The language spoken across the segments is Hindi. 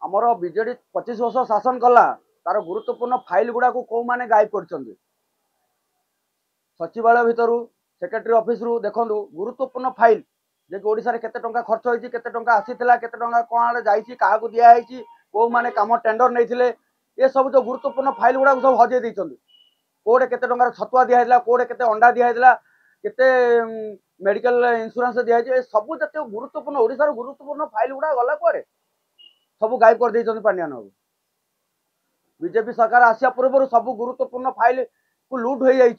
आमर बीजेडी 25 वर्ष शासन कला तार गुरुत्वपूर्ण फाइल गुड़ा को कौ माने गायब कर सचिवालय भितर सेक्रेटरी ऑफिस रु देखो गुरुत्वपूर्ण फाइल जे कि ओडिशा रे केते टंका खर्च होईची केते टंका आसीथिला केते टंका कोन आड़े जाईची काहा को दिया हैची को माने काम टेंडर नैथिले ये सब जो गुरुत्वपूर्ण फाइल गुड़ा सब हजे दैछन्ती कोडे केते टंका छतुआ दिया हैला कोडे केते अंडा दिया हैला केते मेडिकल इंश्योरेंस दिया है सब जत गुरुत्वपूर्ण ओडिशा रो गुरुत्वपूर्ण फाइल गुड़ा गला कुआडे सब गायब कर दैछन्ती पांड्यान बाबू बीजेपी सरकार आसिया पूर्व सब गुरुत्वपूर्ण फाइल को लूट हो जाइए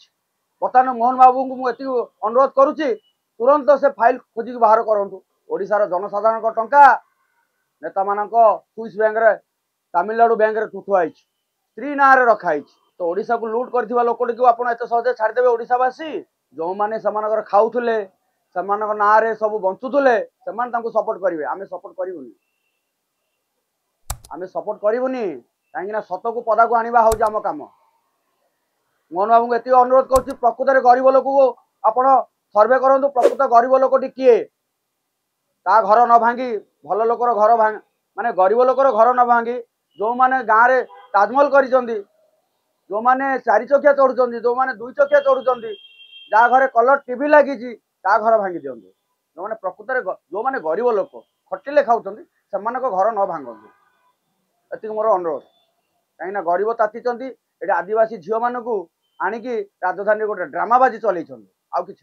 बर्तमान मोहन बाबू को मुझे अनुरोध करुच्ची तुरंत से फाइल खोजिक बाहर करूँ ओडिशार जनसाधारण टंका नेता मान स्विस बैंक रे तमिलनाडु बैंक रे थुआई स्त्री ना रखाई तो ओडिशा को लूट कर लोक आप सहजे छाड़देवे ओडिशावासी जो मैंने खाऊले ना सब बंचुले से सपोर्ट करेंगे आम सपोर्ट करूनी आम सपोर्ट करूनी कहीं सत को पदा को आने हूँ आम कम मोहन बाबू को ये अनुरोध कर प्रकृत में गरीब लोक को आपण सर्वे करूँ प्रकृत गरीब लोकटी किए ता घर न भांगी भल लोकर घर माने गरीब लोकर घर न भांगी जो मैंने गाँव में ताजमहल कर जो मैंने 4 चकिया चढ़ुं जो मैंने 2 चकिया चढ़ुं जहाँ घरे कलर टीवी लगी ता घर भांगी दिंतु जो मैंने प्रकृत में जो मैंने गरीब लोक खटिले खाऊँ से घर न भांगतु ये मोर अनुरोध कहीं गरीब ताती ये आदिवासी झील मानू आणिकी राजधानी गोटे ड्रामाबाजी चलई आउ कि